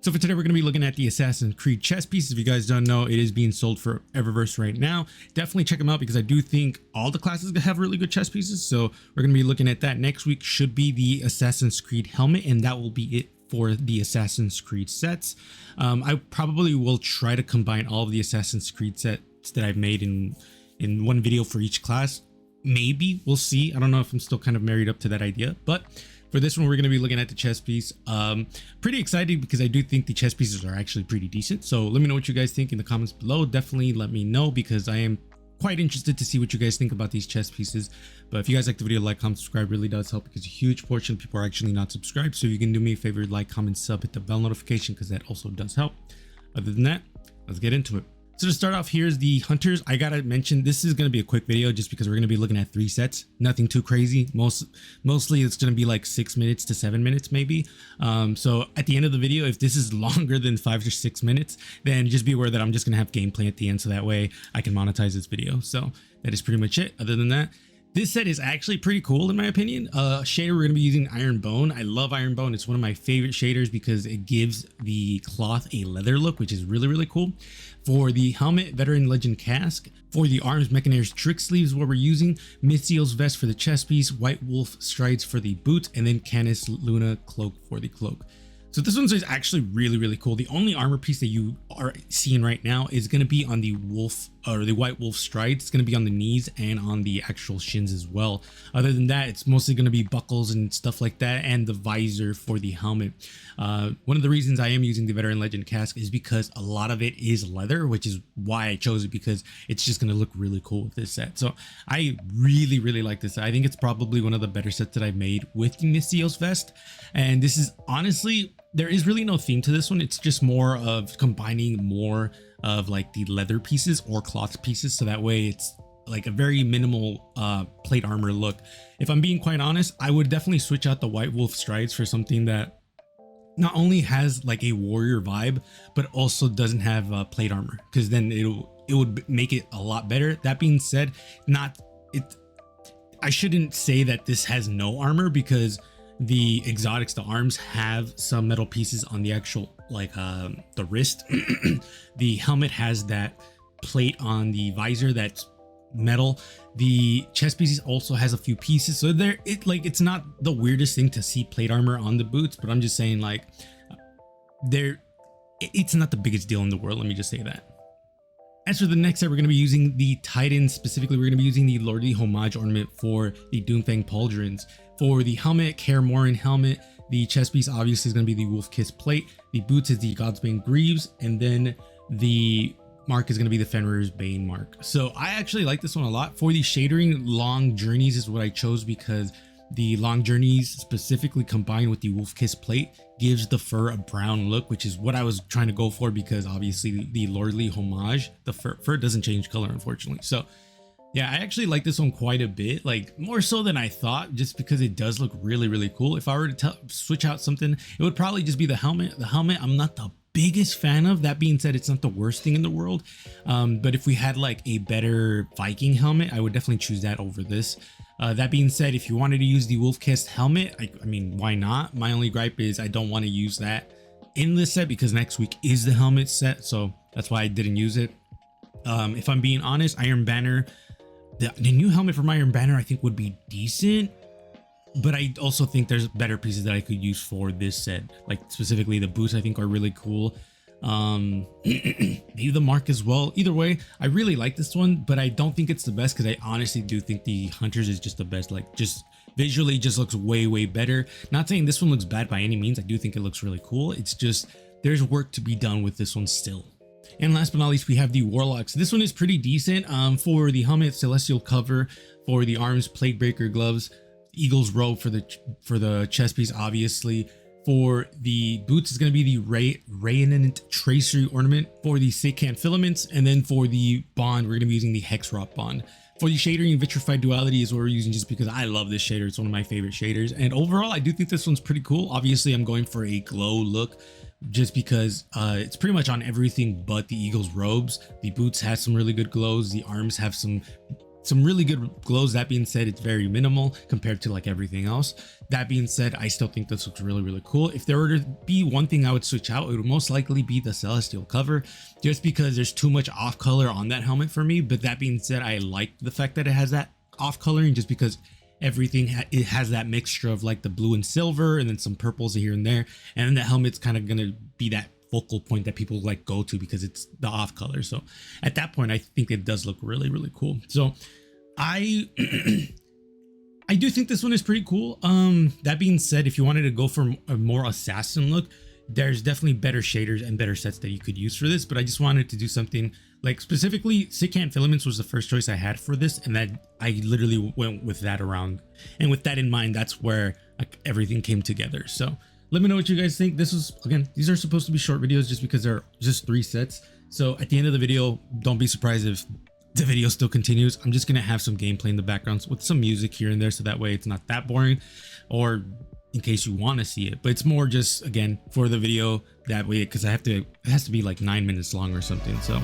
So for today, we're going to be looking at the Assassin's Creed chess piece. If you guys don't know, it is being sold for Eververse right now. Definitely check them out because I do think all the classes have really good chess pieces. So we're going to be looking at that. Next week should be the Assassin's Creed helmet, and that will be it for the Assassin's Creed sets. I probably will try to combine all of the Assassin's Creed sets that I've made in one video for each class. Maybe, we'll see. I don't know if I'm still kind of married up to that idea, but for this one, we're going to be looking at the chess piece. Pretty excited because I do think the chess pieces are actually pretty decent. So let me know what you guys think in the comments below. Definitely let me know because I am quite interested to see what you guys think about these chess pieces. But if you guys like the video, like, comment, subscribe really does help because a huge portion of people are actually not subscribed. So you can do me a favor, like, comment, sub, hit the bell notification because that also does help. Other than that, let's get into it. So to start off, here's the hunters. I gotta mention, this is gonna be a quick video just because we're gonna be looking at 3 sets. Nothing too crazy. Mostly it's gonna be like 6 minutes to 7 minutes maybe. So at the end of the video, if this is longer than 5 or 6 minutes, then just be aware that I'm just gonna have gameplay at the end so that way I can monetize this video. So that is pretty much it. Other than that, this set is actually pretty cool in my opinion. Shader, we're going to be using Iron Bone. I love Iron Bone. It's one of my favorite shaders because it gives the cloth a leather look, which is really, really cool. For the helmet, Veteran Legend Casque. For the arms, Mechanair's Trick Sleeves, what we're using. Mitziel's Vest for the chest piece. White Wolf Strides for the boots. And then Canis Luna Cloak for the cloak. So this one's actually really, really cool. The only armor piece that you are seeing right now is going to be on the wolf or the White Wolf Strides. It's going to be on the knees and on the actual shins as well. Other than that, it's mostly going to be buckles and stuff like that and the visor for the helmet. One of the reasons I am using the Veteran Legend Casque is because a lot of it is leather, which is why I chose it because it's just going to look really cool with this set. So I really, really like this set. I think it's probably one of the better sets that I've made with the Mitziel's Vest. And this is honestly, there is really no theme to this one. It's just more of combining more of like the leather pieces or cloth pieces. So that way it's like a very minimal plate armor look. If I'm being quite honest, I would definitely switch out the White Wolf Strides for something that not only has like a warrior vibe, but also doesn't have plate armor, because then it would make it a lot better. That being said, I shouldn't say that this has no armor because the exotics, the arms have some metal pieces on the actual like the wrist. The helmet has that plate on the visor that's metal. The chest pieces also has a few pieces, so it's not the weirdest thing to see plate armor on the boots, but I'm just saying like it's not the biggest deal in the world, let me just say that. As for the next set, we're going to be using the Titans. Specifically, we're going to be using the Lordly Homage ornament for the Doomfang Pauldrons. For the helmet, Kaer Morhen helmet, the chest piece obviously is going to be the Wolf Kiss plate. The boots is the Godsbane Greaves, and then the mark is going to be the Fenrir's Bane mark. So I actually like this one a lot. For the shadering, Long Journeys is what I chose because the Long Journeys specifically combined with the Wolf Kiss plate gives the fur a brown look, which is what I was trying to go for because obviously the Lordly Homage, the fur doesn't change color unfortunately. So yeah, I actually like this one quite a bit, like more so than I thought, just because it does look really, really cool. If I were to switch out something, it would probably just be the helmet. The helmet I'm not the biggest fan of. That being said, it's not the worst thing in the world, but if we had like a better Viking helmet, I would definitely choose that over this. That being said, if you wanted to use the Wolf Kiss helmet, I mean, why not? My only gripe is I don't want to use that in this set because next week is the helmet set, so that's why I didn't use it. If I'm being honest, Iron Banner, the new helmet from Iron Banner I think would be decent, but I also think there's better pieces that I could use for this set. Like specifically the boots I think are really cool. Maybe the mark as well. Either way, I really like this one, but I don't think it's the best because I honestly do think the Hunters is just the best. Like just visually just looks way, way better. Not saying this one looks bad by any means. I do think it looks really cool. It's just there's work to be done with this one still. And last but not least, we have the Warlocks. This one is pretty decent. For the helmet, Celestial Cover. For the arms, Plaguebreaker Gloves. Eagle's Robe for the chest piece, obviously. For the boots, is going to be the Revenant Tracery Ornament. For the Secant Filaments. And then for the bond, we're going to be using the Hexrot Bond. For the shadering, Vitrified Duality is what we're using just because I love this shader. It's one of my favorite shaders. And overall, I do think this one's pretty cool. Obviously, I'm going for a glow look just because it's pretty much on everything but the Eagle's robes. The boots have some really good glows. The arms have some some really good glows. That being said, it's very minimal compared to like everything else. That being said, I still think this looks really, really cool. If there were to be one thing I would switch out, it would most likely be the celestial cover, just because there's too much off color on that helmet for me. But that being said, I like the fact that it has that off coloring, just because everything it has that mixture of like the blue and silver and then some purples here and there, and then the helmet's kind of gonna be that focal point that people like go to because it's the off color. So at that point, I think it does look really, really cool. So I I do think this one is pretty cool. That being said, if you wanted to go for a more assassin look, there's definitely better shaders and better sets that you could use for this. But I just wanted to do something like specifically Cayde Filaments was the first choice I had for this, and that I literally went with that around, and with that in mind, that's where like everything came together. So let me know what you guys think. This was, again, these are supposed to be short videos just because they're just 3 sets. So at the end of the video, don't be surprised if the video still continues. I'm just gonna have some gameplay in the background with some music here and there, so that way it's not that boring, or in case you want to see it. But it's more just, again, for the video, that way, because it has to be like 9 minutes long or something. So